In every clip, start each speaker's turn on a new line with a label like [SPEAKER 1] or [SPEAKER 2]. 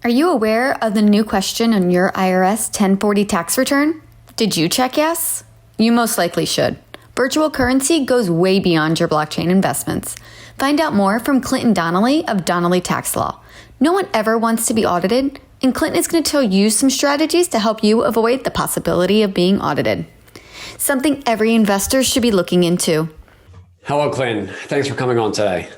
[SPEAKER 1] Are you aware of the new question on your IRS 1040 tax return? Did you check yes? You most likely should. Virtual currency goes way beyond your blockchain investments. Find out more from Clinton Donnelly of Donnelly Tax Law. No one ever wants to be audited, and Clinton is going to tell you some strategies to help you avoid the possibility of being audited. Something every investor should be looking into.
[SPEAKER 2] Hello, Clinton. Thanks for coming on today.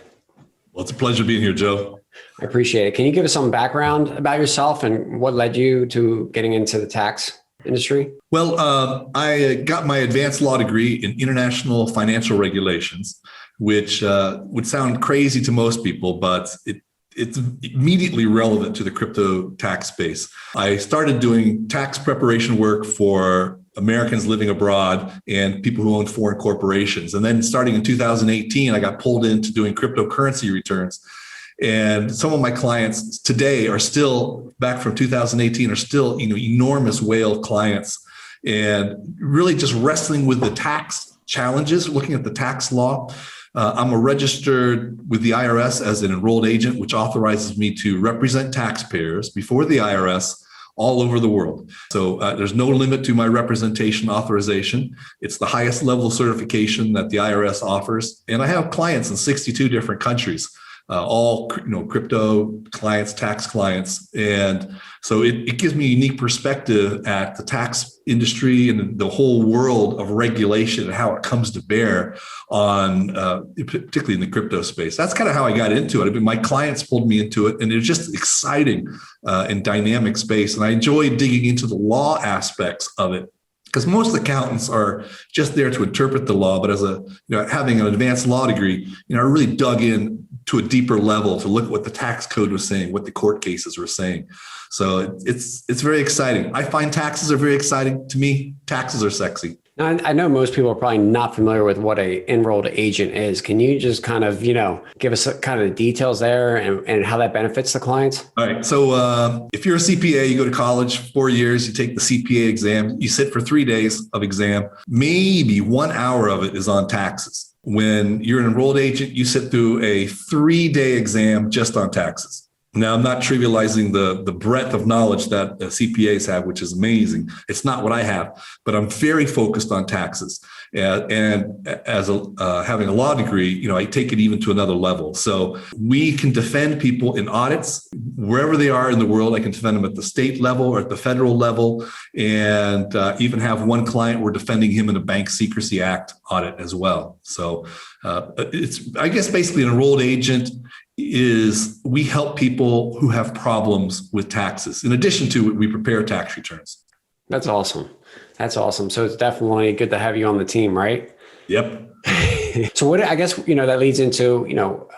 [SPEAKER 3] Well, it's a pleasure being here, Joe.
[SPEAKER 2] I appreciate it. Can you give us some background about yourself and what led you to getting into the tax industry?
[SPEAKER 3] Well, I got my advanced law degree in international financial regulations, which would sound crazy to most people, but it's immediately relevant to the crypto tax space. I started doing tax preparation work for Americans living abroad and people who own foreign corporations. And then starting in 2018, I got pulled into doing cryptocurrency returns. And some of my clients today are still, back from 2018, are still, enormous whale clients, and really just wrestling with the tax challenges, looking at the tax law. I'm registered with the IRS as an enrolled agent, which authorizes me to represent taxpayers before the IRS all over the world. So there's no limit to my representation authorization. It's the highest level of certification that the IRS offers. And I have clients in 62 different countries. All crypto clients, tax clients. And so it gives me a unique perspective at the tax industry and the whole world of regulation and how it comes to bear on, particularly in the crypto space. That's kind of how I got into it. I mean, my clients pulled me into it, and it's just exciting and dynamic space. And I enjoy digging into the law aspects of it, because most accountants are just there to interpret the law. But as having an advanced law degree, I really dug in to a deeper level to look at what the tax code was saying, what the court cases were saying. So it's very exciting. I find taxes are very exciting. To me, taxes are sexy.
[SPEAKER 2] Now, I know most people are probably not familiar with what a enrolled agent is. Can you just kind of, give us kind of the details there and how that benefits the clients?
[SPEAKER 3] All right. So if you're a CPA, you go to college 4 years, you take the CPA exam, you sit for 3 days of exam, maybe 1 hour of it is on taxes. When you're an enrolled agent, you sit through a 3-day exam just on taxes. Now, I'm not trivializing the breadth of knowledge that CPAs have, which is amazing. It's not what I have, but I'm very focused on taxes. And as having a law degree, I take it even to another level. So we can defend people in audits wherever they are in the world. I can defend them at the state level or at the federal level, and even have one client, we're defending him in a Bank Secrecy Act audit as well. So it's, I guess, basically an enrolled agent is we help people who have problems with taxes. In addition to we prepare tax returns.
[SPEAKER 2] That's awesome. That's awesome. So it's definitely good to have you on the team, right?
[SPEAKER 3] Yep.
[SPEAKER 2] So what, I guess, that leads into,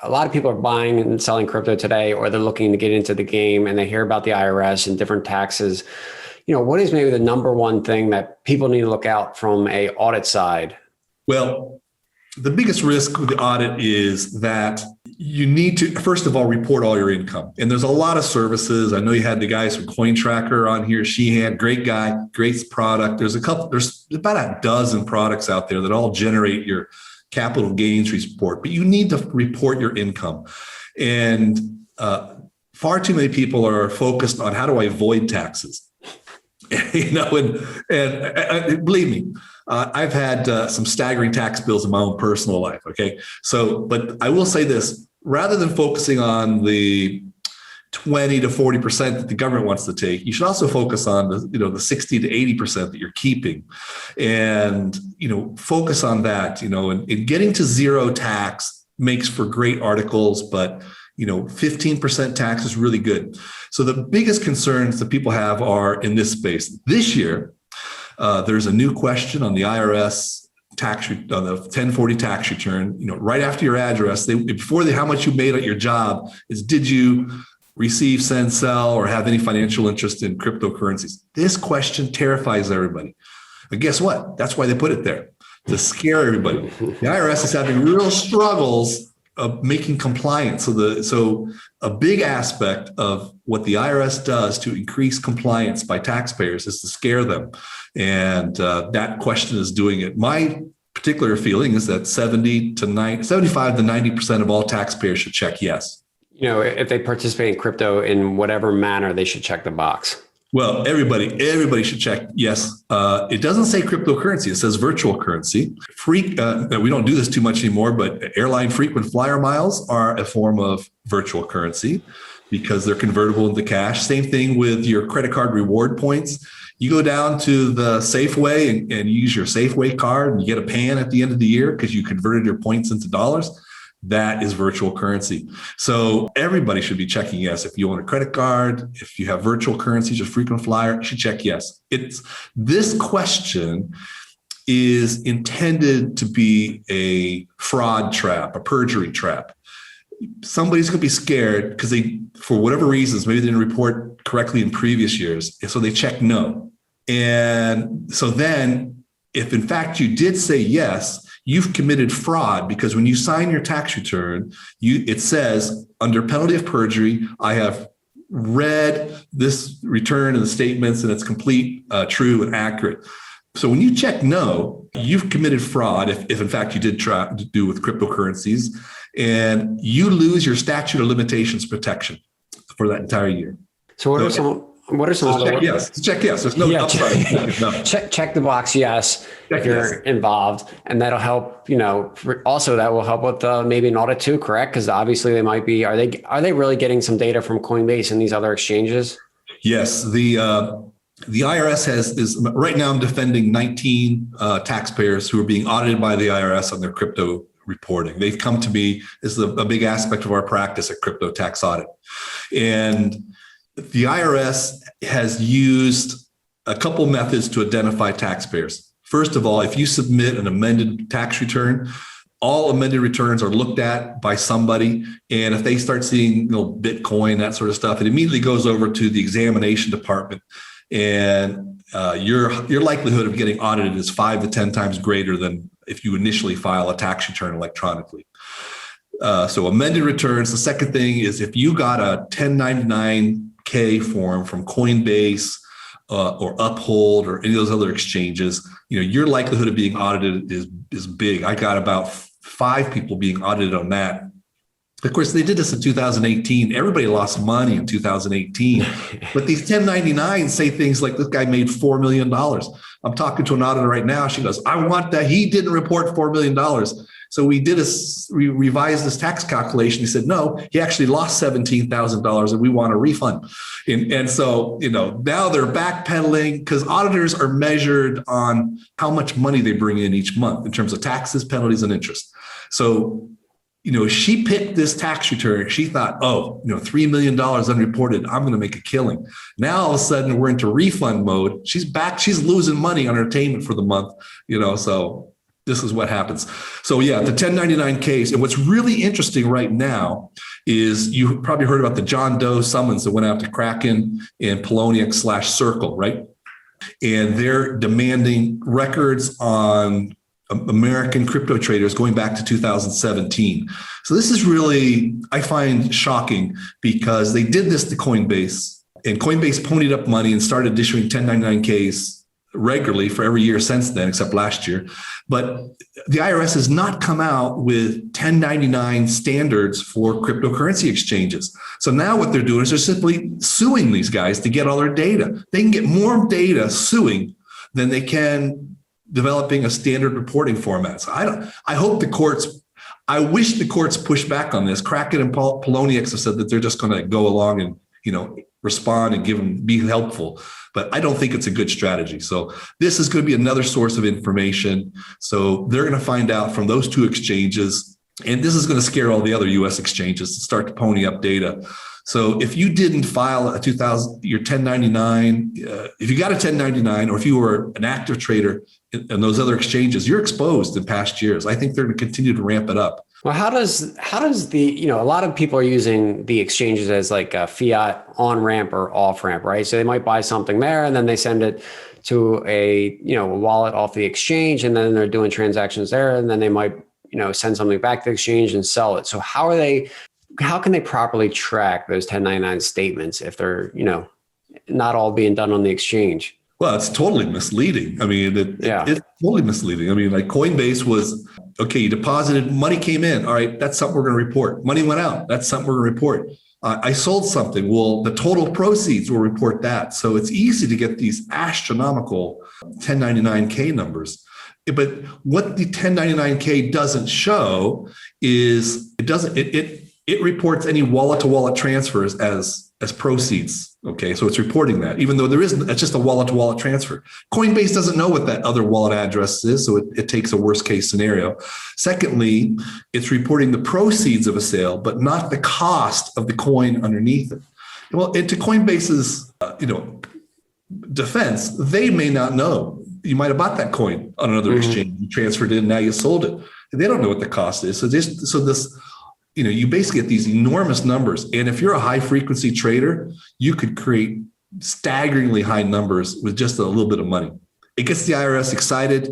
[SPEAKER 2] a lot of people are buying and selling crypto today, or they're looking to get into the game and they hear about the IRS and different taxes. What is maybe the number one thing that people need to look out from a audit side?
[SPEAKER 3] Well, the biggest risk with the audit is that you need to, first of all, report all your income. And there's a lot of services. I know you had the guys from CoinTracker on here. Sheehan, great guy, great product. There's about a dozen products out there that all generate your capital gains report, but you need to report your income. And far too many people are focused on how do I avoid taxes? And believe me, I've had some staggering tax bills in my own personal life. Okay. So, but I will say this, rather than focusing on the 20 to 40% that the government wants to take, you should also focus on the 60 to 80% that you're keeping, and, focus on that, and getting to zero tax makes for great articles, but 15% tax is really good. So the biggest concerns that people have are in this space. This year, there's a new question on the IRS tax, on the 1040 tax return. Right after your address, how much you made at your job is, did you receive, send, sell, or have any financial interest in cryptocurrencies? This question terrifies everybody. But guess what? That's why they put it there, to scare everybody. The IRS is having real struggles of making compliance. So a big aspect of what the IRS does to increase compliance by taxpayers is to scare them. And that question is doing it. My particular feeling is that 75 to 90% of all taxpayers should check yes.
[SPEAKER 2] If they participate in crypto in whatever manner, they should check the box.
[SPEAKER 3] Well, everybody should check. Yes. It doesn't say cryptocurrency. It says virtual currency. We don't do this too much anymore, but airline frequent flyer miles are a form of virtual currency because they're convertible into cash. Same thing with your credit card reward points. You go down to the Safeway and use your Safeway card and you get a pan at the end of the year because you converted your points into dollars. That is virtual currency. So everybody should be checking yes. If you own a credit card, if you have virtual currencies or frequent flyer, you should check yes. This question is intended to be a fraud trap, a perjury trap. Somebody's going to be scared because for whatever reasons, maybe they didn't report correctly in previous years. And so they check no. And so then if in fact you did say yes, you've committed fraud because when you sign your tax return, it says under penalty of perjury, I have read this return and the statements and it's complete, true and accurate. So when you check no, you've committed fraud if in fact you did try to do with cryptocurrencies and you lose your statute of limitations protection for that entire year.
[SPEAKER 2] So what are some other
[SPEAKER 3] check yes. Check yes. There's no upside. No.
[SPEAKER 2] Check the box yes if you're involved, and that'll help. Also that will help with maybe an audit too, correct? Because obviously they might be. Are they really getting some data from Coinbase and these other exchanges?
[SPEAKER 3] Yes, the IRS is right now. I'm defending 19 taxpayers who are being audited by the IRS on their crypto reporting. They've come to me. This is a big aspect of our practice at Crypto Tax Audit, and the IRS has used a couple methods to identify taxpayers. First of all, if you submit an amended tax return, all amended returns are looked at by somebody. And if they start seeing Bitcoin, that sort of stuff, it immediately goes over to the examination department. And your likelihood of getting audited is 5 to 10 times greater than if you initially file a tax return electronically. So amended returns. The second thing is if you got a 1099K form from Coinbase or Uphold or any of those other exchanges, your likelihood of being audited is big. I got about 5 people being audited on that. Of course, they did this in 2018. Everybody lost money in 2018. But these 1099s say things like, this guy made $4 million. I'm talking to an auditor right now. She goes, I want that. He didn't report $4 million. So we revised this tax calculation. He said, no, he actually lost $17,000 and we want a refund. And so, now they're backpedaling because auditors are measured on how much money they bring in each month in terms of taxes, penalties, and interest. So, she picked this tax return. She thought, $3 million unreported. I'm going to make a killing. Now, all of a sudden, we're into refund mode. She's back. She's losing money on entertainment for the month, so this is what happens. So yeah, the 1099 case. And what's really interesting right now is you probably heard about the John Doe summons that went out to Kraken and Poloniex/Circle, right? And they're demanding records on American crypto traders going back to 2017. So this is really, I find shocking because they did this to Coinbase and Coinbase ponied up money and started issuing 1099Ks regularly for every year since then, except last year. But the IRS has not come out with 1099 standards for cryptocurrency exchanges. So now what they're doing is they're simply suing these guys to get all their data. They can get more data suing than they can developing a standard reporting format. So I wish the courts push back on this. Kraken and Poloniex have said that they're just going to go along and, respond and be helpful. But I don't think it's a good strategy. So this is going to be another source of information. So they're going to find out from those 2 exchanges, and this is going to scare all the other U.S. exchanges to start to pony up data. So if you didn't file your 1099, if you got a 1099, or if you were an active trader in those other exchanges, you're exposed in past years. I think they're going to continue to ramp it up.
[SPEAKER 2] Well, how does a lot of people are using the exchanges as like a fiat on ramp or off ramp, right? So they might buy something there and then they send it to a wallet off the exchange, and then they're doing transactions there, and then they might send something back to the exchange and sell it. So how can they properly track those 1099 statements if they're not all being done on the exchange?
[SPEAKER 3] Well, it's totally misleading. I mean, it's totally misleading. I mean, like Coinbase was, okay, you deposited, money came in. All right, that's something we're going to report. Money went out. That's something we're going to report. I sold something. Well, the total proceeds will report that. So it's easy to get these astronomical 1099K numbers. But what the 1099K doesn't show is it reports any wallet-to-wallet transfers as proceeds. Okay, so it's reporting that, even though it's just a wallet-to-wallet transfer. Coinbase doesn't know what that other wallet address is, so it takes a worst-case scenario. Secondly, it's reporting the proceeds of a sale, but not the cost of the coin underneath it. Well, to Coinbase's defense, they may not know. You might have bought that coin on another exchange, you transferred it, and now you sold it. They don't know what the cost is. You basically get these enormous numbers. And if you're a high frequency trader, you could create staggeringly high numbers with just a little bit of money. It gets the IRS excited.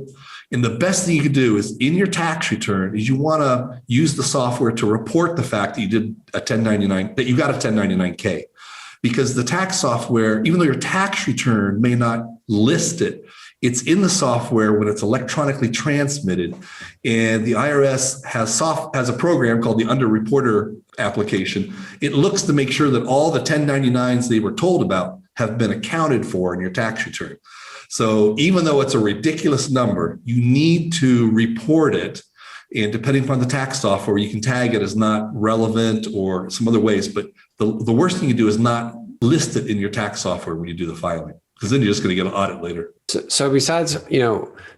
[SPEAKER 3] And the best thing you can do is in your tax return is you want to use the software to report the fact that you did that you got a 1099K. Because the tax software, even though your tax return may not list it, it's in the software when it's electronically transmitted. And the IRS has a program called the Underreporter application. It looks to make sure that all the 1099s they were told about have been accounted for in your tax return. So even though it's a ridiculous number, you need to report it. And depending upon the tax software, you can tag it as not relevant or some other ways. But the worst thing you do is not list it in your tax software when you do the filing, because then you're just going to get an audit later.
[SPEAKER 2] So besides,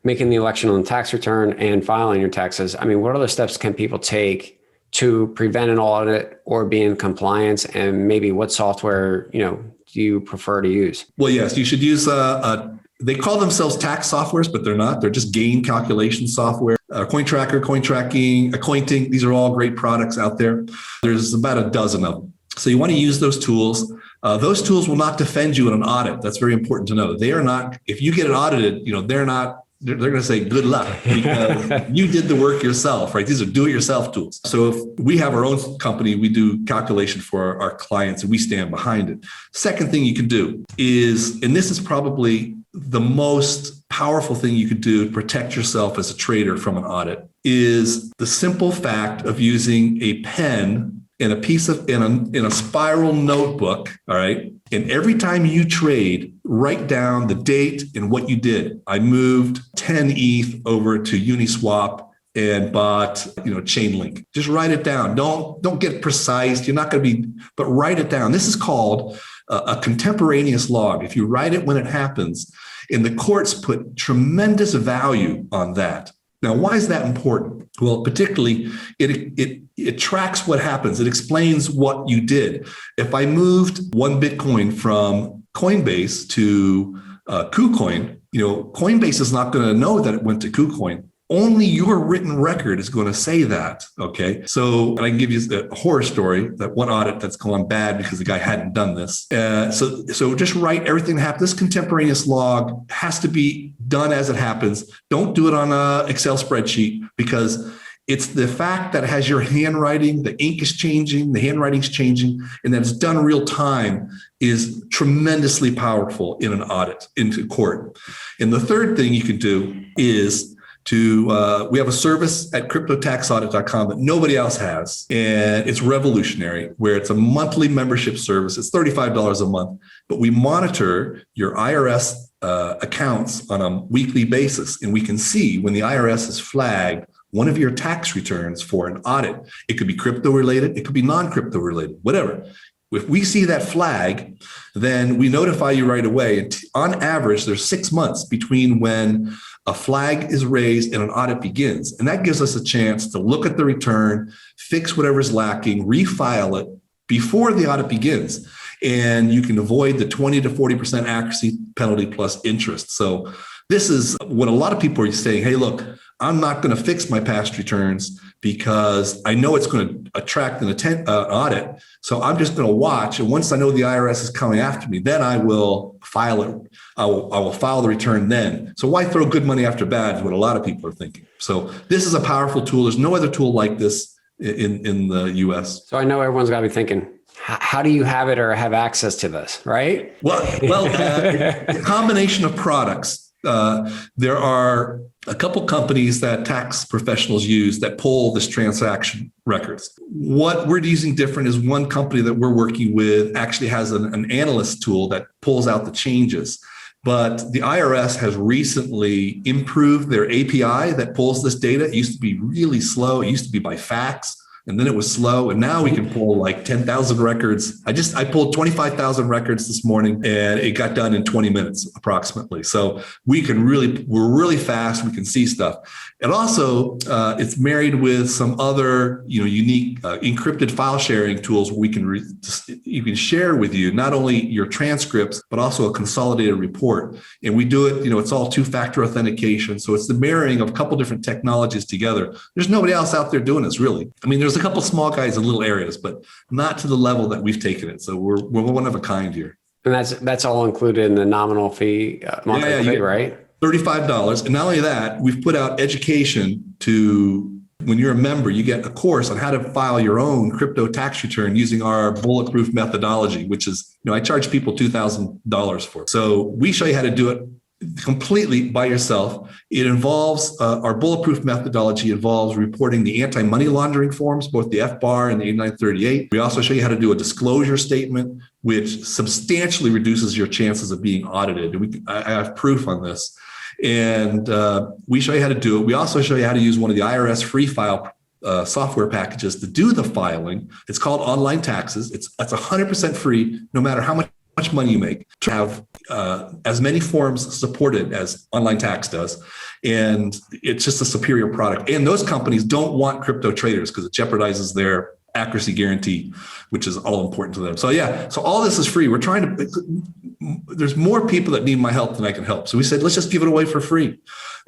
[SPEAKER 2] making the election on the tax return and filing your taxes, I mean, what other steps can people take to prevent an audit or be in compliance? And maybe what software, do you prefer to use?
[SPEAKER 3] Well, yes, you should use they call themselves tax softwares, but they're not. They're just gain calculation software. CoinTracker, CoinTracking, Accounting. These are all great products out there. There's about a dozen of them. So you want to use those tools. Those tools will not defend you in an audit. That's very important to know. They are not, if you get it audited, they're going to say good luck because you did the work yourself, right? These are do-it-yourself tools. So if we have our own company, we do calculation for our clients and we stand behind it. Second thing you can do is, and this is probably the most powerful thing you could do to protect yourself as a trader from an audit, is the simple fact of using a pen in a spiral notebook, all right? And every time you trade, write down the date and what you did. I moved 10 ETH over to Uniswap and bought, Chainlink. Just write it down. Don't get precise. You're not going to be, but write it down. This is called a contemporaneous log. If you write it when it happens, and the courts put tremendous value on that. Now, why is that important? Well, particularly, it tracks what happens. It explains what you did. If I moved one Bitcoin from Coinbase to KuCoin, Coinbase is not going to know that it went to KuCoin. Only your written record is going to say that, okay? So, and I can give you a horror story, that one audit that's gone bad because the guy hadn't done this. So just write everything that happened. This contemporaneous log has to be done as it happens. Don't do it on an Excel spreadsheet, because it's the fact that it has your handwriting, the ink is changing, the handwriting's changing, and that it's done real time is tremendously powerful in an audit, into court. And the third thing you can do is we have a service at cryptotaxaudit.com that nobody else has. And it's revolutionary, where it's a monthly membership service. It's $35 a month, but we monitor your IRS accounts on a weekly basis. And we can see when the IRS has flagged one of your tax returns for an audit. It could be crypto related. It could be non-crypto related, whatever. If we see that flag, then we notify you right away. And on average, there's 6 months between when a flag is raised and an audit begins. And that gives us a chance to look at the return, fix whatever's lacking, refile it before the audit begins. And you can avoid the 20 to 40% accuracy penalty plus interest. So this is what a lot of people are saying. Hey, look, I'm not going to fix my past returns because I know it's going to attract an audit. So I'm just going to watch. And once I know the IRS is coming after me, then I will file it. I will file the return then. So why throw good money after bad is what a lot of people are thinking. So this is a powerful tool. There's no other tool like this in the US.
[SPEAKER 2] So I know everyone's got to be thinking, how do you have it or have access to this, right?
[SPEAKER 3] A combination of products. There are a couple companies that tax professionals use that pull this transaction records. What we're using different is one company that we're working with actually has an analyst tool that pulls out the changes. But the IRS has recently improved their API that pulls this data. It used to be really slow. It used to be by fax, and then it was slow. And now we can pull like 10,000 records. I pulled 25,000 records this morning, and it got done in 20 minutes approximately. So we're really fast. We can see stuff. And also, it's married with some other, unique encrypted file sharing tools where you can share with you not only your transcripts but also a consolidated report. And we do it. It's all two-factor authentication. So it's the marrying of a couple different technologies together. There's nobody else out there doing this, really. I mean, there's a couple small guys in little areas, but not to the level that we've taken it. So we're one of a kind here. And
[SPEAKER 2] that's all included in the nominal fee, monthly fee, right?
[SPEAKER 3] $35. And not only that, we've put out education to, when you're a member, you get a course on how to file your own crypto tax return using our bulletproof methodology, which is, I charge people $2,000 for. So we show you how to do it completely by yourself. It involves, our bulletproof methodology involves reporting the anti-money laundering forms, both the FBAR and the 8938. We also show you how to do a disclosure statement, which substantially reduces your chances of being audited. And I have proof on this. And we show you how to do it. We also show you how to use one of the IRS free file software packages to do the filing. It's called Online Taxes. It's 100% free, no matter how much money you make, to have as many forms supported as Online Tax does. And it's just a superior product. And those companies don't want crypto traders because it jeopardizes their accuracy guarantee, which is all important to them. So all this is free. There's more people that need my help than I can help. So we said, let's just give it away for free.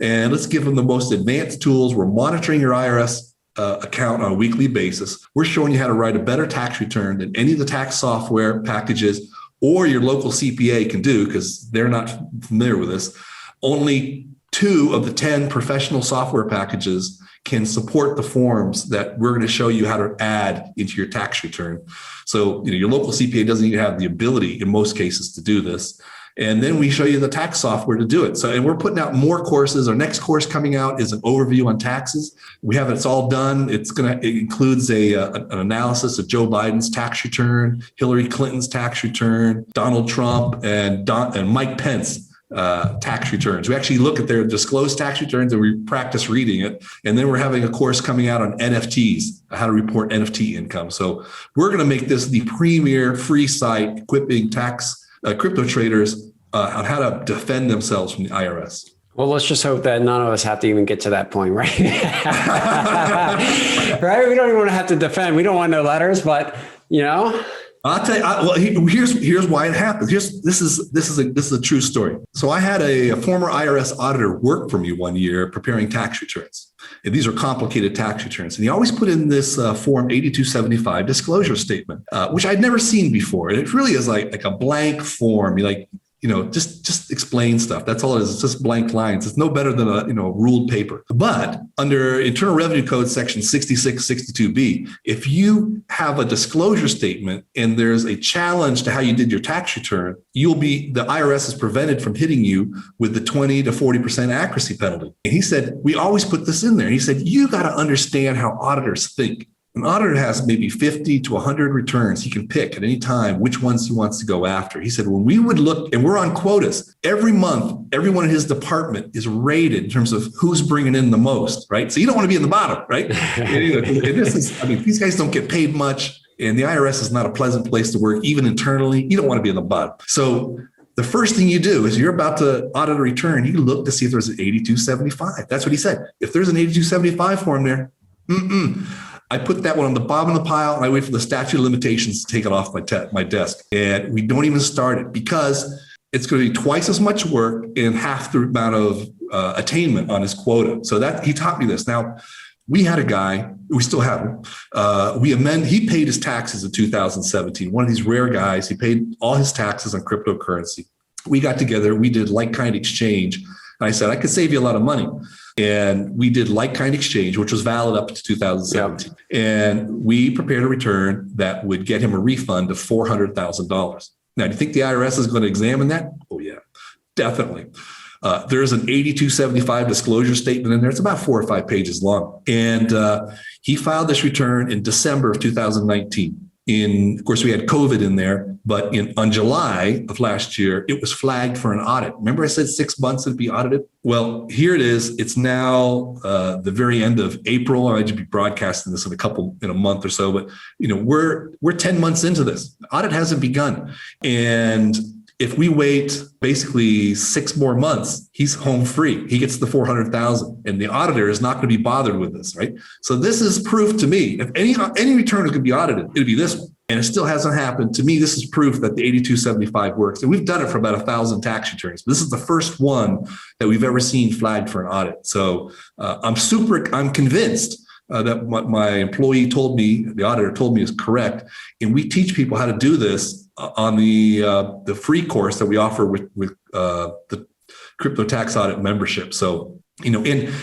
[SPEAKER 3] And let's give them the most advanced tools. We're monitoring your IRS account on a weekly basis. We're showing you how to write a better tax return than any of the tax software packages or your local CPA can do, because they're not familiar with this. Only 2 of the 10 professional software packages can support the forms that we're going to show you how to add into your tax return. So, your local CPA doesn't even have the ability in most cases to do this. And then we show you the tax software to do it. So, and we're putting out more courses. Our next course coming out is an overview on taxes. It's all done. It includes an analysis of Joe Biden's tax return, Hillary Clinton's tax return, Donald Trump and Mike Pence tax returns. We actually look at their disclosed tax returns and we practice reading it. And then we're having a course coming out on NFTs, how to report NFT income. So we're going to make this the premier free site equipping crypto traders on how to defend themselves from the IRS.
[SPEAKER 2] Well, let's just hope that none of us have to even get to that point, right? Right? We don't even want to have to defend. We don't want no letters, but
[SPEAKER 3] I'll tell you. Here's why it happened. This is a true story. So I had a former IRS auditor work for me one year preparing tax returns. And these are complicated tax returns. And he always put in this form 8275 disclosure statement, which I'd never seen before. And it really is like a blank form. Just explain stuff. That's all it is. It's just blank lines. It's no better than a ruled paper. But under Internal Revenue Code section 6662B, if you have a disclosure statement and there's a challenge to how you did your tax return, the IRS is prevented from hitting you with the 20 to 40% accuracy penalty. And he said, we always put this in there. And he said, you got to understand how auditors think. An auditor has maybe 50 to 100 returns. He can pick at any time which ones he wants to go after. He said, when we would look, and we're on quotas, every month, everyone in his department is rated in terms of who's bringing in the most, right? So you don't want to be in the bottom, right? These guys don't get paid much, and the IRS is not a pleasant place to work, even internally. You don't want to be in the bottom. So the first thing you do is you're about to audit a return, you look to see if there's an 8275. That's what he said. If there's an 8275 form there, I put that one on the bottom of the pile and I wait for the statute of limitations to take it off my desk. And we don't even start it because it's going to be twice as much work and half the amount of attainment on his quota. So that he taught me this. Now, we had a guy, we still have him. He paid his taxes in 2017. One of these rare guys, he paid all his taxes on cryptocurrency. We got together, we did like-kind exchange. And I said, I could save you a lot of money. And we did like-kind exchange, which was valid up to 2017. Yep. And we prepared a return that would get him a refund of $400,000. Now, do you think the IRS is going to examine that? Oh, yeah, definitely. There's an 8275 disclosure statement in there. It's about 4 or 5 pages long. And he filed this return in December of 2019. Of course, we had COVID in there, but on July of last year, it was flagged for an audit. Remember I said 6 months it'd be audited? Well, here it is. It's now the very end of April. I might be broadcasting this in a month or so, but we're 10 months into this. The audit hasn't begun. And if we wait basically 6 more months, he's home free. He gets the 400,000, and the auditor is not going to be bothered with this, right? So this is proof to me. If any return is going to be audited, it'll be this one, and it still hasn't happened. To me, this is proof that the 8275 works, and we've done it for about 1,000 tax returns. But this is the first one that we've ever seen flagged for an audit. So I'm convinced that what my employee told me, the auditor told me, is correct, and we teach people how to do this on the free course that we offer with the Crypto Tax Audit membership. So, and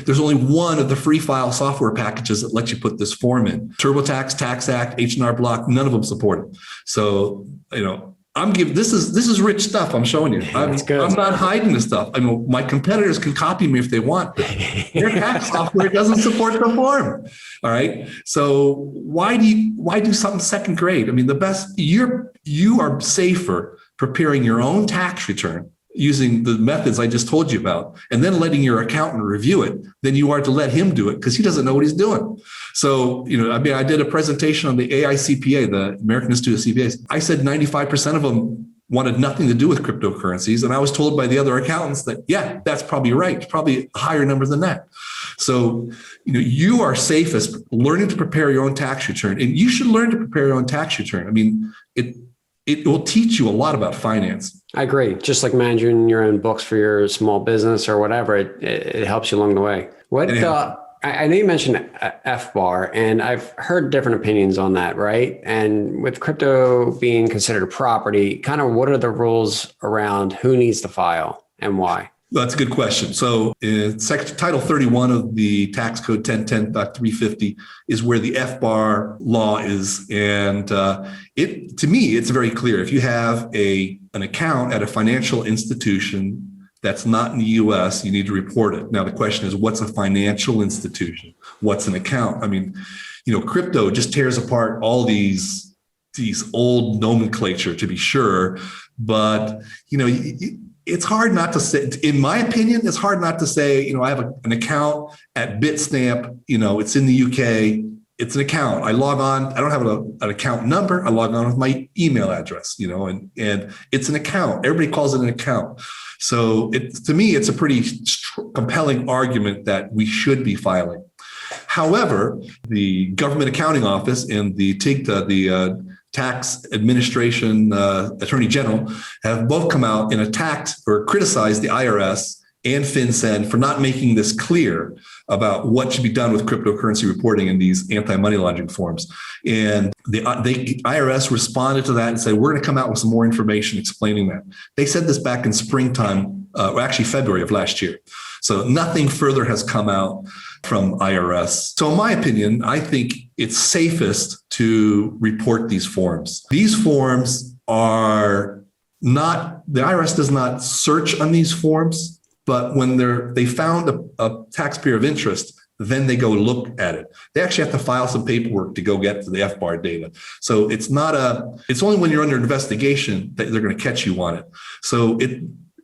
[SPEAKER 3] there's only one of the free file software packages that lets you put this form in. TurboTax, Tax Act, H&R Block, none of them support it. So, this is rich stuff I'm showing you. I'm not hiding this stuff. I mean, my competitors can copy me if they want. Their tax software doesn't support the form. All right. So why do something second grade? I mean, you are safer preparing your own tax return using the methods I just told you about, and then letting your accountant review it than you are to let him do it, because he doesn't know what he's doing. So, I did a presentation on the AICPA, the American Institute of CPAs. I said 95% of them wanted nothing to do with cryptocurrencies. And I was told by the other accountants that, yeah, that's probably right. It's probably a higher number than that. So, you are safest learning to prepare your own tax return, and you should learn to prepare your own tax return. I mean, it will teach you a lot about finance.
[SPEAKER 2] I agree. Just like managing your own books for your small business or whatever, it helps you along the way. I know you mentioned FBAR, and I've heard different opinions on that, right? And with crypto being considered a property, kind of what are the rules around who needs to file and why?
[SPEAKER 3] That's a good question. So Title 31 of the tax code 1010.350 is where the FBAR law is. And to me, it's very clear. If you have an account at a financial institution that's not in the US, you need to report it. Now, the question is, what's a financial institution? What's an account? I mean, crypto just tears apart all these old nomenclature, to be sure. But, it's hard not to say, in my opinion, it's hard not to say, I have an account at Bitstamp, it's in the UK, it's an account. I log on, I don't have an account number, I log on with my email address, and it's an account. Everybody calls it an account. So to me, it's a pretty compelling argument that we should be filing. However, the Government Accounting Office and the TIGTA, the Tax Administration Attorney General, have both come out and attacked or criticized the IRS and FinCEN for not making this clear about what should be done with cryptocurrency reporting in these anti-money laundering forms. And the IRS responded to that and said, we're going to come out with some more information explaining that. They said this back in springtime, actually February of last year. So nothing further has come out from IRS. So in my opinion, I think it's safest to report these forms. These forms are not, the IRS does not search on these forms, but when they found a taxpayer of interest, then they go look at it. They actually have to file some paperwork to go get to the FBAR data. So it's only when you're under investigation that they're going to catch you on it. So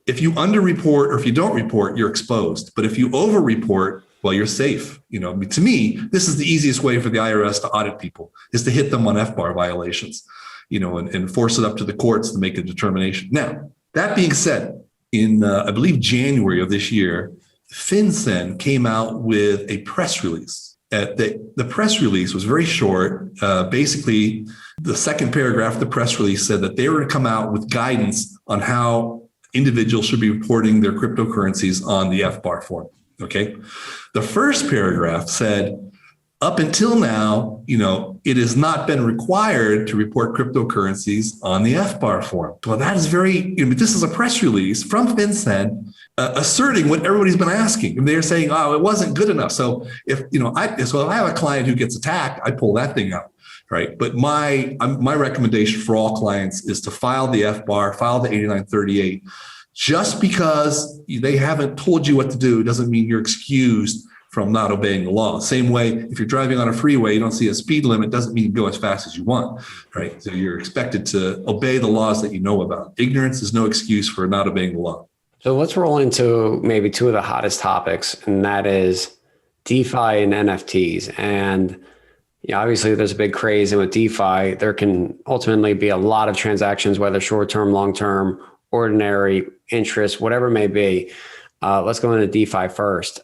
[SPEAKER 3] if you underreport or if you don't report, you're exposed. But if you overreport, well, you're safe. To me, this is the easiest way for the IRS to audit people, is to hit them on FBAR violations, and force it up to the courts to make a determination. Now, that being said, in, I believe, January of this year, FinCEN came out with a press release. The press release was very short. Basically, the second paragraph of the press release said that they were going to come out with guidance on how individuals should be reporting their cryptocurrencies on the FBAR form. Okay. The first paragraph said, Up until now, it has not been required to report cryptocurrencies on the FBAR form. Well, that is this is a press release from FinCEN asserting what everybody's been asking. And they're saying, oh, it wasn't good enough. So if I have a client who gets attacked, I pull that thing out, right? But my recommendation for all clients is to file the FBAR, file the 8938. Just because they haven't told you what to do doesn't mean you're excused from not obeying the law. Same way, if you're driving on a freeway, you don't see a speed limit, doesn't mean you go as fast as you want, right? So you're expected to obey the laws that you know about. Ignorance is no excuse for not obeying the law.
[SPEAKER 2] So let's roll into maybe two of the hottest topics, and that is DeFi and NFTs. And obviously there's a big craze, and with DeFi, there can ultimately be a lot of transactions, whether short-term, long-term, ordinary, interest, whatever it may be. Let's go into DeFi first.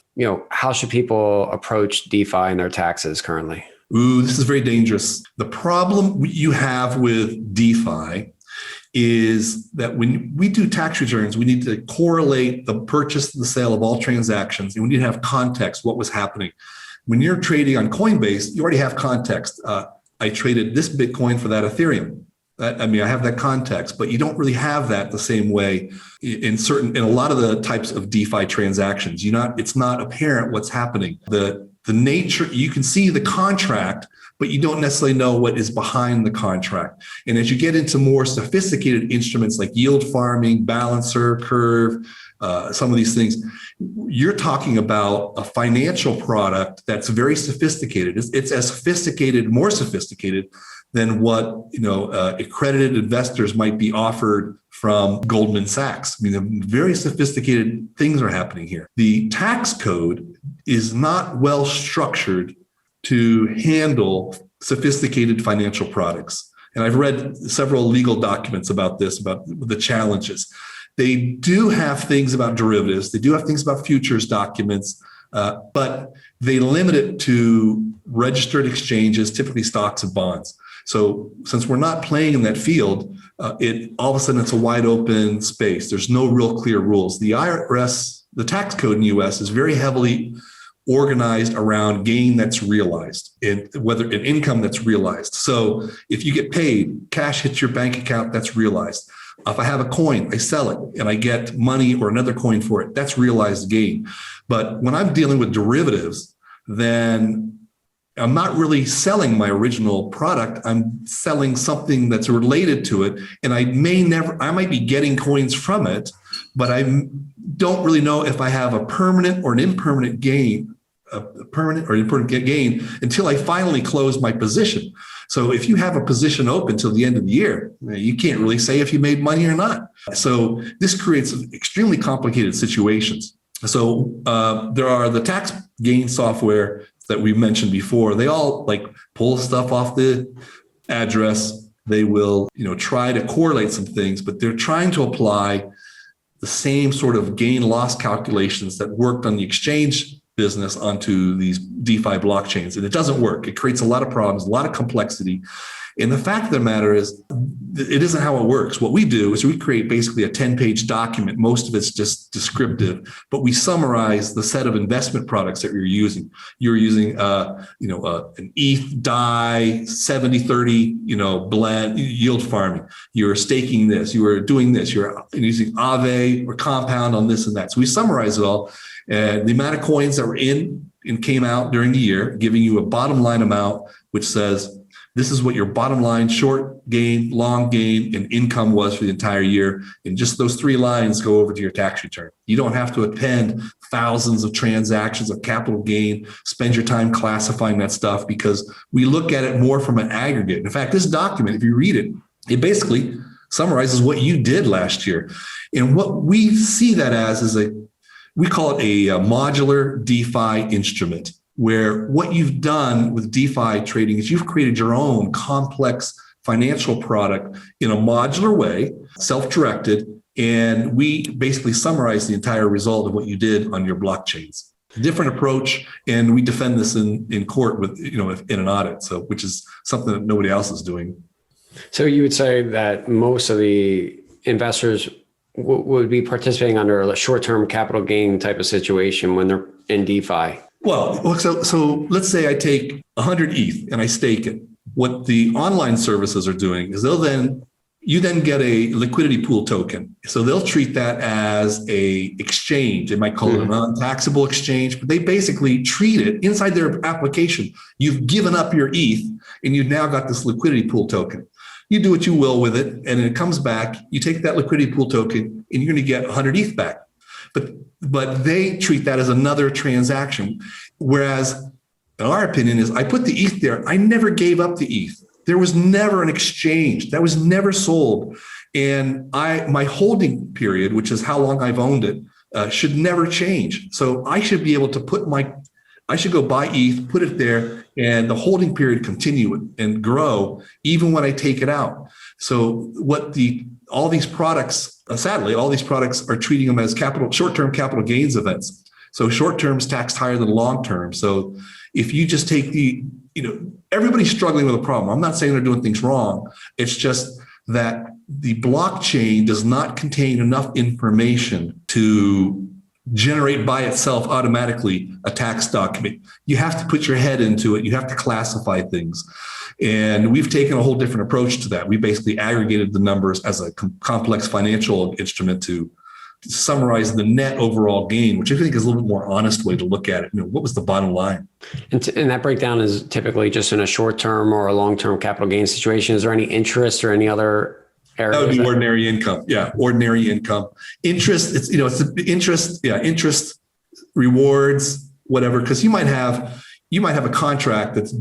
[SPEAKER 2] How should people approach DeFi in their taxes currently?
[SPEAKER 3] Ooh, this is very dangerous. The problem you have with DeFi is that when we do tax returns, we need to correlate the purchase and the sale of all transactions, and we need to have context, what was happening. When you're trading on Coinbase, you already have context. I traded this Bitcoin for that Ethereum. I have that context, but you don't really have that the same way in a lot of the types of DeFi transactions. It's not apparent what's happening. The nature, you can see the contract, but you don't necessarily know what is behind the contract. And as you get into more sophisticated instruments like yield farming, balancer, curve, some of these things, you're talking about a financial product that's very sophisticated. It's as sophisticated, more sophisticated than what accredited investors might be offered from Goldman Sachs. Very sophisticated things are happening here. The tax code is not well structured to handle sophisticated financial products. And I've read several legal documents about this, about the challenges. They do have things about derivatives. They do have things about futures documents, but they limit it to registered exchanges, typically stocks and bonds. So since we're not playing in that field, all of a sudden it's a wide open space. There's no real clear rules. The IRS, the tax code in the US is very heavily organized around gain that's realized, and whether an income that's realized. So if you get paid, cash hits your bank account, that's realized. If I have a coin, I sell it and I get money or another coin for it, that's realized gain. But when I'm dealing with derivatives, then I'm not really selling my original product. I'm selling something that's related to it. And I might be getting coins from it, but I don't really know if I have a permanent or an impermanent gain, until I finally close my position. So if you have a position open till the end of the year, you can't really say if you made money or not. So this creates extremely complicated situations. So there are the tax gain software that we mentioned before. They all pull stuff off the address. They will, try to correlate some things, but they're trying to apply the same sort of gain loss calculations that worked on the exchange business onto these DeFi blockchains. And it doesn't work. It creates a lot of problems, a lot of complexity. And the fact of the matter is, it isn't how it works. What we do is we create basically a 10-page document. Most of it's just descriptive, but we summarize the set of investment products that you're using. You're using, an ETH DAI 70-30, blend yield farming. You're staking this. You are doing this. You're using Aave or compound on this and that. So we summarize it all, and the amount of coins that were in and came out during the year, giving you a bottom line amount, which says, this is what your bottom line, short gain, long gain, and income was for the entire year. And just those three lines go over to your tax return. You don't have to append thousands of transactions of capital gain, spend your time classifying that stuff, because we look at it more from an aggregate. In fact, this document, if you read it, it basically summarizes what you did last year. And what we see that as is we call it a modular DeFi instrument, where what you've done with DeFi trading is you've created your own complex financial product in a modular way, self-directed, and we basically summarize the entire result of what you did on your blockchains. Different approach, and we defend this in court with, in an audit, so which is something that nobody else is doing.
[SPEAKER 2] So you would say that most of the investors would be participating under a short-term capital gain type of situation when they're in DeFi?
[SPEAKER 3] Well, so let's say I take 100 ETH and I stake it. What the online services are doing is you then get a liquidity pool token. So they'll treat that as a exchange. They might call it a non-taxable exchange, but they basically treat it inside their application. You've given up your ETH and you've now got this liquidity pool token. You do what you will with it, and it comes back. You take that liquidity pool token and you're going to get 100 ETH back. But they treat that as another transaction. Whereas in our opinion is I put the ETH there. I never gave up the ETH. There was never an exchange. That was never sold. And my holding period, which is how long I've owned it, should never change. So I should be able to I should go buy ETH, put it there, and the holding period continue and grow even when I take it out. So all these products, sadly, all these products are treating them as short-term capital gains events. So short-term is taxed higher than long-term. So if you just take everybody's struggling with a problem. I'm not saying they're doing things wrong. It's just that the blockchain does not contain enough information to generate by itself automatically a tax document. You have to put your head into it. You have to classify things. And we've taken a whole different approach to that. We basically aggregated the numbers as a complex financial instrument to summarize the net overall gain, which I think is a little bit more honest way to look at it. What was the bottom line?
[SPEAKER 2] And that breakdown is typically just in a short-term or a long-term capital gain situation. Is there any interest or any other areas?
[SPEAKER 3] That would be ordinary income. Yeah, ordinary income. Interest, it's interest, interest, rewards, whatever. Because you might have a contract that's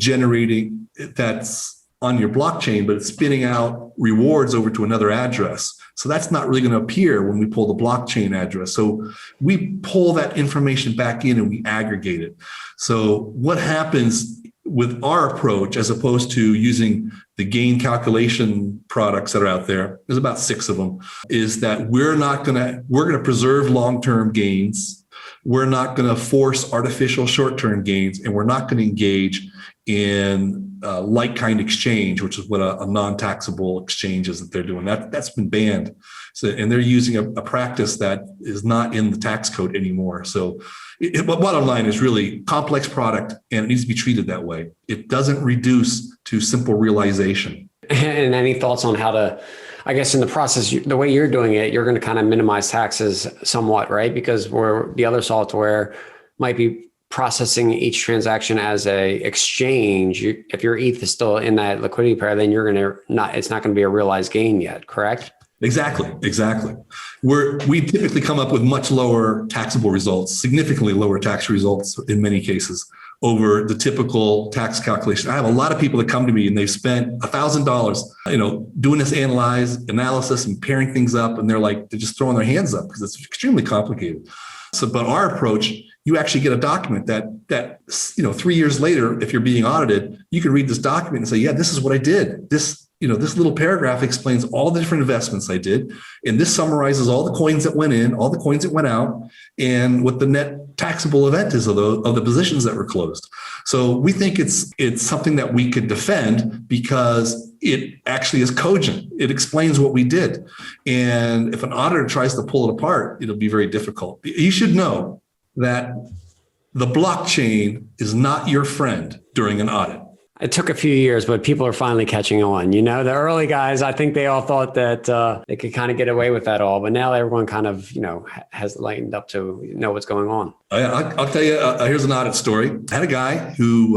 [SPEAKER 3] on your blockchain, but it's spinning out rewards over to another address. So that's not really going to appear when we pull the blockchain address. So we pull that information back in and we aggregate it. So what happens with our approach, as opposed to using the gain calculation products that are out there's about 6 of them, is that we're going to preserve long-term gains. We're not going to force artificial short-term gains, and we're not going to engage in like-kind exchange, which is what a non-taxable exchange is that they're doing. That's been banned. So, and they're using a practice that is not in the tax code anymore. So bottom line is really complex product, and it needs to be treated that way. It doesn't reduce to simple realization.
[SPEAKER 2] And any thoughts on how to, I guess in the process, the way you're doing it, you're going to kind of minimize taxes somewhat, right? Because where the other software might be processing each transaction as a exchange, if your ETH is still in that liquidity pair, then it's not going to be a realized gain yet, correct?
[SPEAKER 3] Exactly. We typically come up with much lower taxable results, significantly lower tax results in many cases over the typical tax calculation. I have a lot of people that come to me and they've spent $1,000, doing this analysis and pairing things up, and they're just throwing their hands up because it's extremely complicated. So, but our approach, you actually get a document that 3 years later, if you're being audited, you can read this document and say, yeah, this is what I did. This little paragraph explains all the different investments I did. And this summarizes all the coins that went in, all the coins that went out, and what the net taxable event is of the positions that were closed. So we think it's something that we could defend because it actually is cogent. It explains what we did. And if an auditor tries to pull it apart, it'll be very difficult. You should know that the blockchain is not your friend during an audit.
[SPEAKER 2] It took a few years, but people are finally catching on. The early guys, I think they all thought that they could kind of get away with that all, but now everyone kind of, has lightened up to know what's going on.
[SPEAKER 3] I'll tell you, here's an audit story. I had a guy who,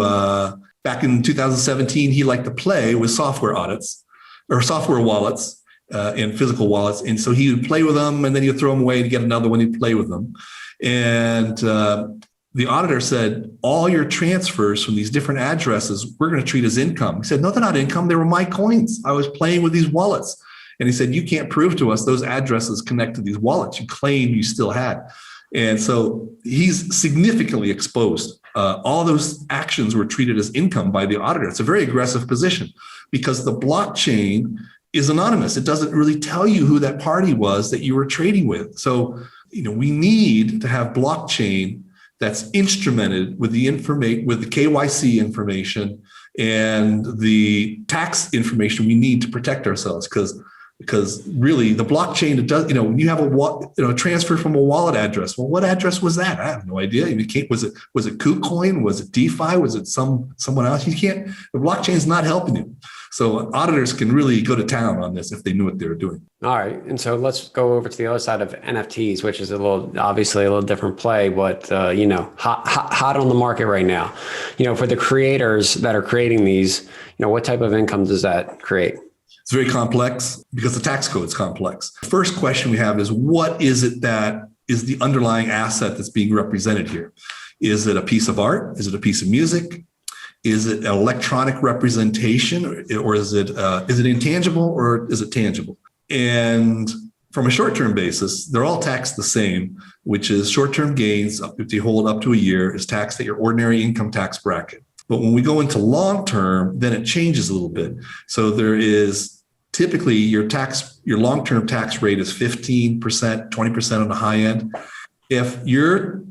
[SPEAKER 3] back in 2017, he liked to play with software audits or software wallets and physical wallets. And so he would play with them and then he'd throw them away to get another one, he'd play with them. And the auditor said, all your transfers from these different addresses, we're going to treat as income. He said, no, they're not income. They were my coins. I was playing with these wallets. And he said, you can't prove to us those addresses connect to these wallets you claim you still had. And so he's significantly exposed. All those actions were treated as income by the auditor. It's a very aggressive position because the blockchain is anonymous. It doesn't really tell you who that party was that you were trading with. So, we need to have blockchain that's instrumented with the KYC information and the tax information we need to protect ourselves. Because because really the blockchain, it does, you have a transfer from a wallet address. Well, what address was that? I have no idea. Was it KuCoin? Was it DeFi? Was it someone else? The blockchain is not helping you. So auditors can really go to town on this if they knew what they were doing.
[SPEAKER 2] All right. And so let's go over to the other side of NFTs, which is obviously a little different play, but, hot on the market right now. For the creators that are creating these, what type of income does that create?
[SPEAKER 3] It's very complex because the tax code is complex. The first question we have is, what is it that is the underlying asset that's being represented here? Is it a piece of art? Is it a piece of music? Is it an electronic representation, or is it intangible, or is it tangible? And from a short-term basis, they're all taxed the same, which is short-term gains, if you hold up to a year, is taxed at your ordinary income tax bracket. But when we go into long-term, then it changes a little bit. So there is typically your long-term tax rate is 15%, 20% on the high end. If your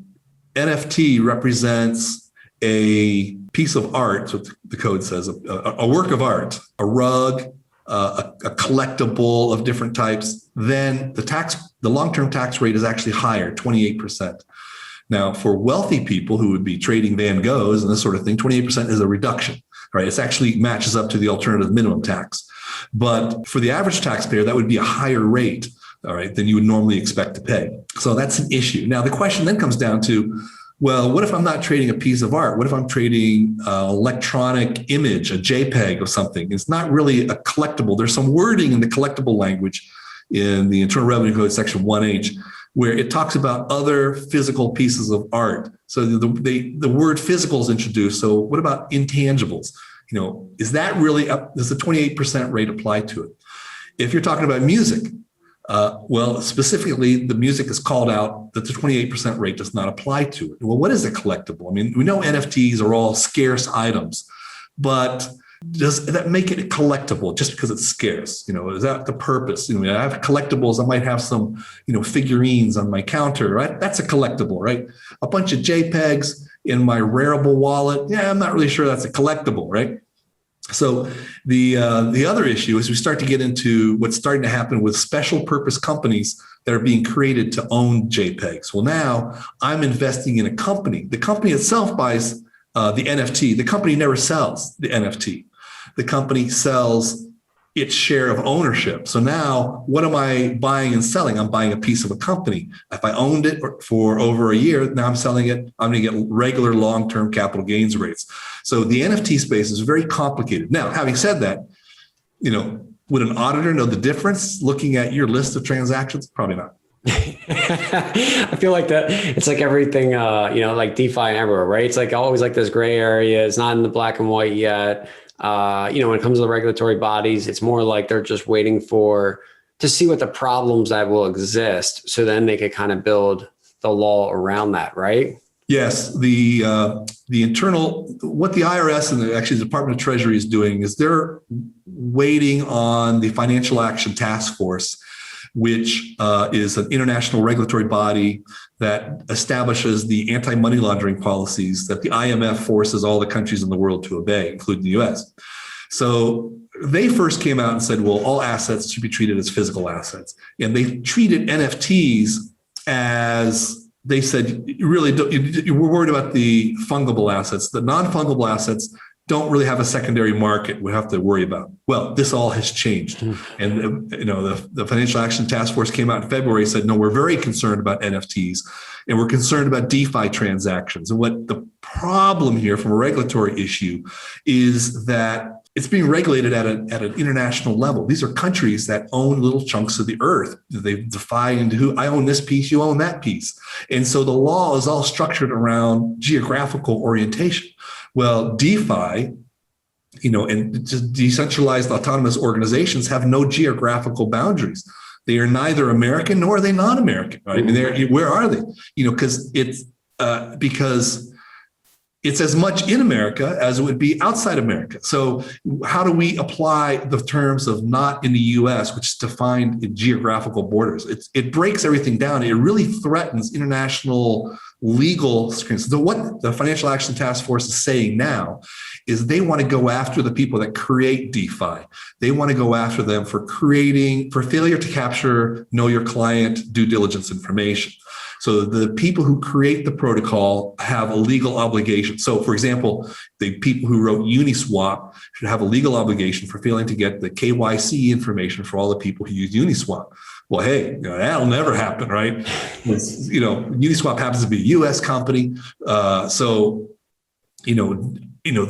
[SPEAKER 3] NFT represents a piece of art, so the code says, a work of art, a rug, a collectible of different types, then the long-term tax rate is actually higher, 28%. Now, for wealthy people who would be trading Van Goghs and this sort of thing, 28% is a reduction, right? It actually matches up to the alternative minimum tax. But for the average taxpayer, that would be a higher rate, all right, than you would normally expect to pay. So that's an issue. Now, the question then comes down to, well, what if I'm not trading a piece of art? What if I'm trading an electronic image, a JPEG of something? It's not really a collectible. There's some wording in the collectible language in the Internal Revenue Code, Section 1H, where it talks about other physical pieces of art. So the word physical is introduced. So what about intangibles? Is that really does the 28% rate apply to it? If you're talking about music, well, specifically, the music is called out that the 28% rate does not apply to it. Well, what is a collectible? I mean, we know NFTs are all scarce items, but does that make it collectible just because it's scarce? Is that the purpose? I have collectibles. I might have some, figurines on my counter, right? That's a collectible, right? A bunch of JPEGs in my Rarible wallet. Yeah, I'm not really sure that's a collectible, right? So the other issue is we start to get into what's starting to happen with special purpose companies that are being created to own JPEGs. Well, now I'm investing in a company. The company itself buys the NFT. The company never sells the NFT. The company sells its share of ownership. So now what am I buying and selling? I'm buying a piece of a company. If I owned it for over a year, now I'm selling it, I'm going to get regular long-term capital gains rates. So the NFT space is very complicated. Now, having said that, would an auditor know the difference looking at your list of transactions? Probably not.
[SPEAKER 2] I feel like that it's like everything, like DeFi and everywhere, right? It's like always like this gray area. It's not in the black and white yet. When it comes to the regulatory bodies, it's more like they're just waiting to see what the problems that will exist. So then they could kind of build the law around that, right? Yes. The what the IRS and actually the Department of Treasury is doing is they're waiting on the Financial Action Task Force, which is an international regulatory body that establishes the anti-money laundering policies that the IMF forces all the countries in the world to obey, including the US. So they first came out and said, well, all assets should be treated as physical assets. And they treated NFTs as, they said, we're worried about the fungible assets. The non-fungible assets don't really have a secondary market we have to worry about. Well, this all has changed. And the Financial Action Task Force came out in February and said, no, we're very concerned about NFTs and we're concerned about DeFi transactions. And what the problem here from a regulatory issue is that it's being regulated at an international level. These are countries that own little chunks of the earth. They define into who, I own this piece, you own that piece. And so the law is all structured around geographical orientation. Well, DeFi, and just decentralized autonomous organizations have no geographical boundaries. They are neither American nor are they non-American. Right? I mean, where are they? Because
[SPEAKER 3] it's as much in America as it would be outside America. So how do we apply the terms of not in the US, which is defined in geographical borders? It breaks everything down. It really threatens international legal screens. So what the Financial Action Task Force is saying now is they want to go after the people that create DeFi. They want to go after them for failure to capture know your client due diligence information. So the people who create the protocol have a legal obligation. So for example, the people who wrote Uniswap should have a legal obligation for failing to get the KYC information for all the people who use Uniswap. Well, hey, that'll never happen, right? Uniswap happens to be a U.S. company. So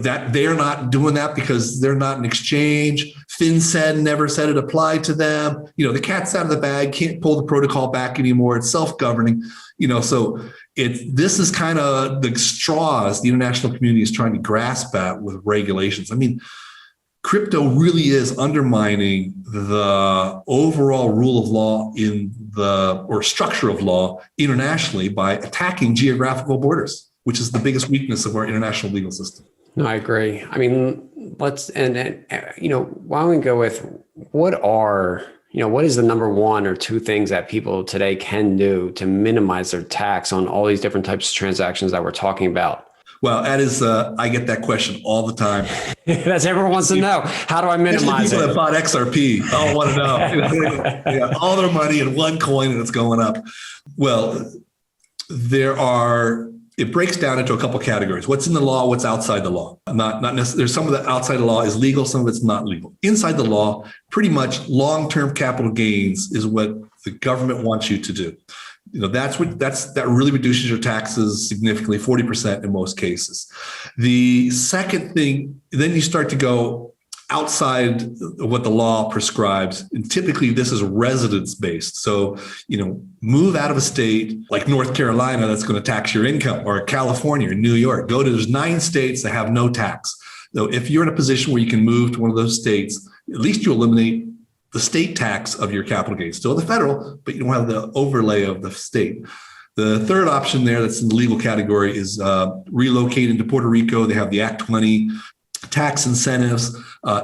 [SPEAKER 3] that they're not doing that because they're not an exchange. FinCEN never said it applied to them. The cat's out of the bag, can't pull the protocol back anymore. It's self-governing. So this is kind of the straws the international community is trying to grasp at with regulations. I mean, crypto really is undermining the overall rule of law or structure of law internationally by attacking geographical borders, which is the biggest weakness of our international legal system.
[SPEAKER 2] No, I agree. I mean, why don't we go with what is the number one or two things that people today can do to minimize their tax on all these different types of transactions that we're talking about?
[SPEAKER 3] Well, that is, I get that question all the time.
[SPEAKER 2] That's everyone wants to know. How do I minimize
[SPEAKER 3] people
[SPEAKER 2] it?
[SPEAKER 3] That bought XRP all want to know. They got all their money in one coin and it's going up. Well, it breaks down into a couple categories. What's in the law, what's outside the law. Not necessarily. There's some of the outside the law is legal, some of it's not legal. Inside the law, pretty much long-term capital gains is what the government wants you to do. That really reduces your taxes significantly, 40% in most cases. The second thing, then you start to go outside of what the law prescribes. And typically this is residence-based. So, move out of a state like North Carolina that's going to tax your income, or California or New York. There's 9 states that have no tax. So if you're in a position where you can move to one of those states, at least you eliminate the state tax of your capital gains. Still the federal, but you don't have the overlay of the state. The third option there that's in the legal category is relocating to Puerto Rico. They have the Act 20 tax incentives.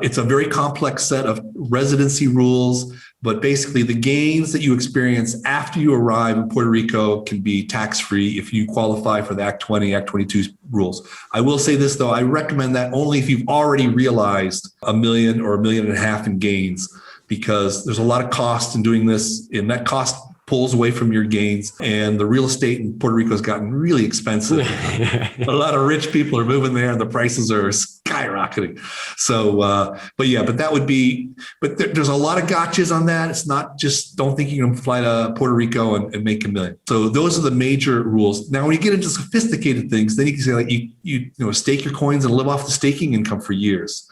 [SPEAKER 3] It's a very complex set of residency rules, but basically the gains that you experience after you arrive in Puerto Rico can be tax-free if you qualify for the Act 20, Act 22 rules. I will say this though, I recommend that only if you've already realized $1 million or $1.5 million in gains, because there's a lot of cost in doing this, and that cost pulls away from your gains. And the real estate in Puerto Rico has gotten really expensive. A lot of rich people are moving there and the prices are skyrocketing. So, there's a lot of gotchas on that. It's not just, don't think you can fly to Puerto Rico and make $1 million. So those are the major rules. Now, when you get into sophisticated things, then you can say like you stake your coins and live off the staking income for years.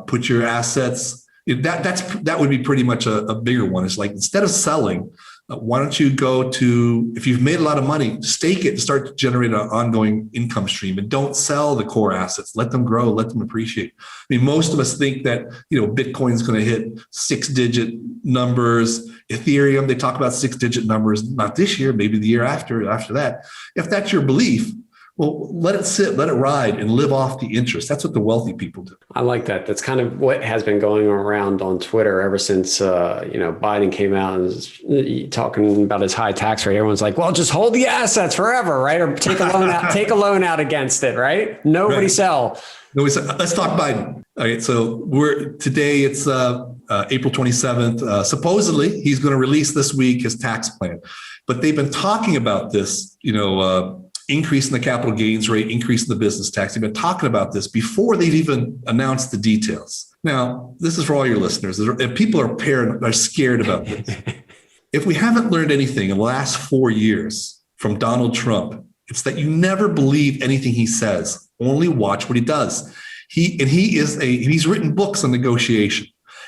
[SPEAKER 3] Put your assets, that would be pretty much a bigger one. It's like, instead of selling, why don't you go to, if you've made a lot of money, stake it and start to generate an ongoing income stream, and don't sell the core assets. Let them grow, let them appreciate. I mean, most of us think that, Bitcoin is going to hit 6-digit numbers. Ethereum, they talk about 6-digit numbers, not this year, maybe the year after that. If that's your belief, well, let it sit, let it ride, and live off the interest. That's what the wealthy people do.
[SPEAKER 2] I like that. That's kind of what has been going around on Twitter ever since, Biden came out and was talking about his high tax rate. Everyone's like, well, just hold the assets forever, right? Or take a loan out against it, right? Nobody sell.
[SPEAKER 3] Let's talk Biden. All right. So today it's April 27th. Supposedly he's going to release this week his tax plan, but they've been talking about this, increase in the capital gains rate, increase in the business tax. They've been talking about this before they've even announced the details. Now, this is for all your listeners. If people are scared about this. If we haven't learned anything in the last 4 years from Donald Trump, it's that you never believe anything he says. Only watch what he does. He's written books on negotiation.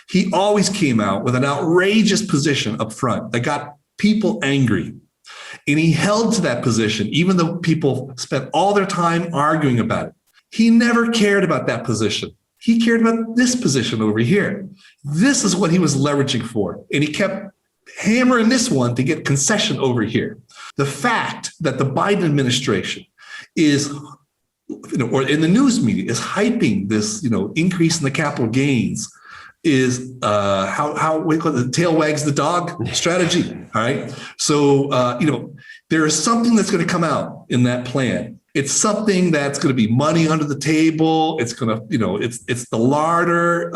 [SPEAKER 3] He always came out with an outrageous position up front that got people angry. And he held to that position, even though people spent all their time arguing about it. He never cared about that position. He cared about this position over here. This is what he was leveraging for. And he kept hammering this one to get concession over here. The fact that the Biden administration is or in the news media is hyping this, increase in the capital gains is how we call it, the tail wags the dog strategy. All right. So, there is something that's going to come out in that plan. It's something that's going to be money under the table. It's going to, it's the larder.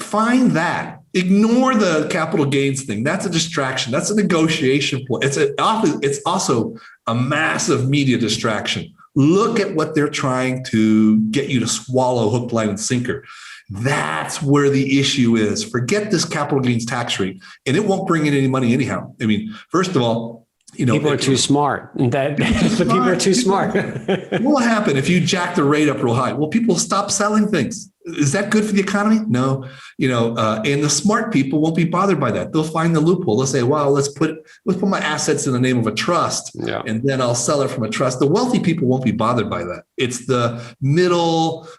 [SPEAKER 3] Find that. Ignore the capital gains thing. That's a distraction. That's a negotiation point. It's also a massive media distraction. Look at what they're trying to get you to swallow hook, line, and sinker. That's where the issue is. Forget this capital gains tax rate, and it won't bring in any money anyhow. I mean, first of all,
[SPEAKER 2] people are too smart. People are too smart.
[SPEAKER 3] What will happen if you jack the rate up real high? Well, people stop selling things. Is that good for the economy? No. And the smart people won't be bothered by that. They'll find the loophole. They'll say, "Well, let's put my assets in the name of a trust, and then I'll sell it from a trust." The wealthy people won't be bothered by that. It's the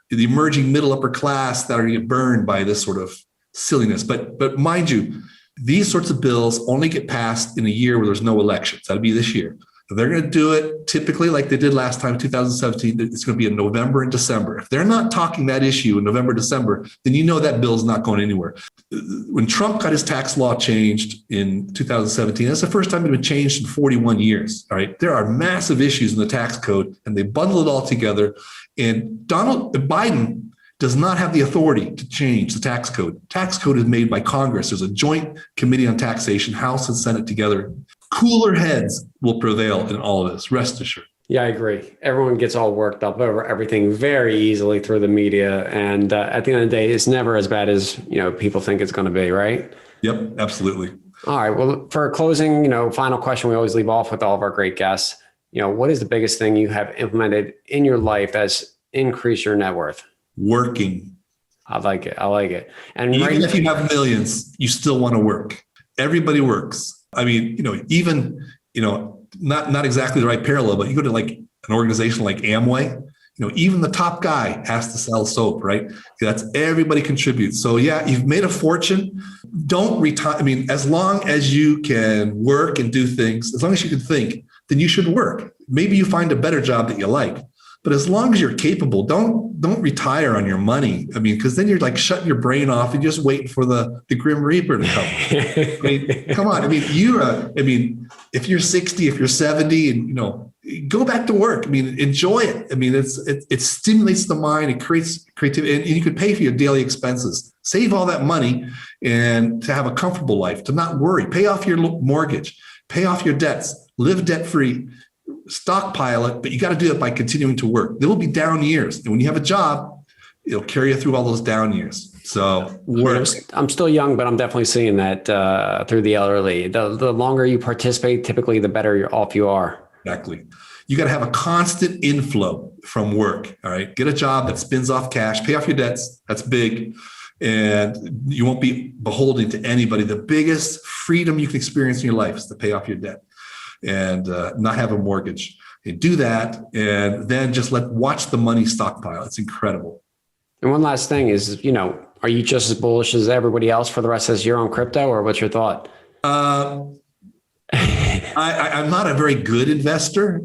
[SPEAKER 3] emerging middle upper class that are going to get burned by this sort of silliness. But mind you, these sorts of bills only get passed in a year where there's no elections. That'll be this year. If they're going to do it typically like they did last time, 2017, it's going to be in November and December. If they're not talking that issue in November, December, then that bill's not going anywhere. When Trump got his tax law changed in 2017, that's the first time it had been changed in 41 years. All right. There are massive issues in the tax code, and they bundle it all together. And Biden does not have the authority to change the tax code. Tax code is made by Congress. There's a joint committee on taxation, House and Senate together. Cooler heads will prevail in all of this, rest assured.
[SPEAKER 2] Yeah, I agree. Everyone gets all worked up over everything very easily through the media. And at the end of the day, it's never as bad as, people think it's going to be, right?
[SPEAKER 3] Yep, absolutely.
[SPEAKER 2] All right. Well, for a closing, final question, we always leave off with all of our great guests. What is the biggest thing you have implemented in your life that's increased your net worth? Working. I like it. And
[SPEAKER 3] even if you have millions, you still want to work. Everybody works. I mean, even, not exactly the right parallel, but you go to like an organization like Amway, even the top guy has to sell soap, right? That's everybody contributes. So yeah, you've made a fortune. Don't retire. I mean, as long as you can work and do things, as long as you can think, then you should work. Maybe you find a better job that you like. But as long as you're capable, don't retire on your money. I mean, because then you're like shutting your brain off and just waiting for the Grim Reaper to come. I mean, come on. I mean, if you're 60, if you're 70, and go back to work. I mean, enjoy it. I mean, it stimulates the mind. It creates creativity, and you can pay for your daily expenses. Save all that money and to have a comfortable life. To not worry. Pay off your mortgage. Pay off your debts. Live debt free. Stockpile it, but you got to do it by continuing to work. There will be down years. And when you have a job, it'll carry you through all those down years. So work.
[SPEAKER 2] I'm still young, but I'm definitely seeing that through the elderly. The longer you participate, typically the better off you are.
[SPEAKER 3] Exactly. You got to have a constant inflow from work. All right. Get a job that spins off cash, pay off your debts. That's big. And you won't be beholden to anybody. The biggest freedom you can experience in your life is to pay off your debt and not have a mortgage. You do that, and then just watch the money stockpile. It's incredible.
[SPEAKER 2] And one last thing is, are you just as bullish as everybody else for the rest of this year on crypto, or what's your thought?
[SPEAKER 3] I'm not a very good investor,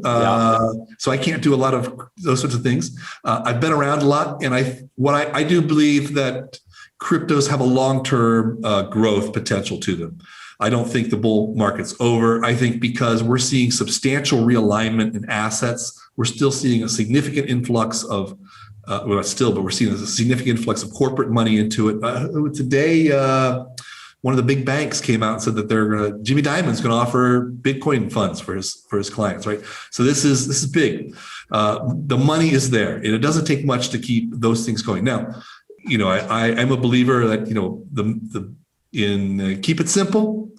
[SPEAKER 3] so I can't do a lot of those sorts of things. I've been around a lot, and I do believe that cryptos have a long-term growth potential to them. I don't think the bull market's over. I think because we're seeing substantial realignment in assets, we're still seeing a significant influx of, but we're seeing a significant influx of corporate money into it. Today, one of the big banks came out and said that Jimmy Dimon's going to offer Bitcoin funds for his clients, right? So this is big. The money is there, and it doesn't take much to keep those things going. Now, I'm a believer that keep it simple,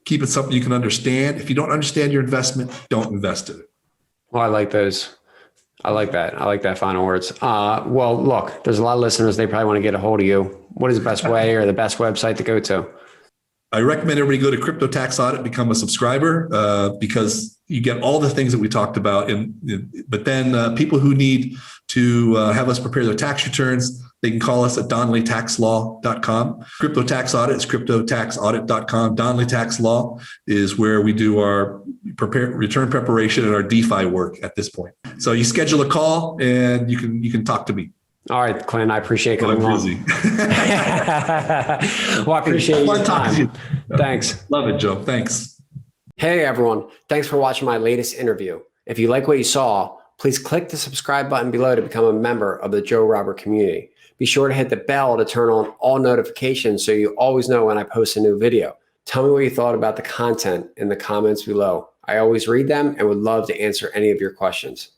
[SPEAKER 3] keep it something you can understand. If you don't understand your investment, don't invest in it.
[SPEAKER 2] Well, I like those. I like that. I like that final words. Well, look, there's a lot of listeners. They probably want to get a hold of you. What is the best way or the best website to go to?
[SPEAKER 3] I recommend everybody go to Crypto Tax Audit, become a subscriber, because you get all the things that we talked about. But then people who need to have us prepare their tax returns, they can call us at DonnellyTaxLaw.com. Crypto Tax Audit is CryptoTaxAudit.com. Donnelly Tax Law is where we do our return preparation and our DeFi work at this point. So you schedule a call and you can talk to me.
[SPEAKER 2] All right, Clint, I appreciate coming
[SPEAKER 3] I'm
[SPEAKER 2] on.
[SPEAKER 3] busy.
[SPEAKER 2] Well, I appreciate your time. Thanks.
[SPEAKER 3] Love it, Joe. Thanks.
[SPEAKER 2] Hey, everyone. Thanks for watching my latest interview. If you like what you saw, please click the subscribe button below to become a member of the Joe Robert community. Be sure to hit the bell to turn on all notifications so you always know when I post a new video. Tell me what you thought about the content in the comments below. I always read them and would love to answer any of your questions.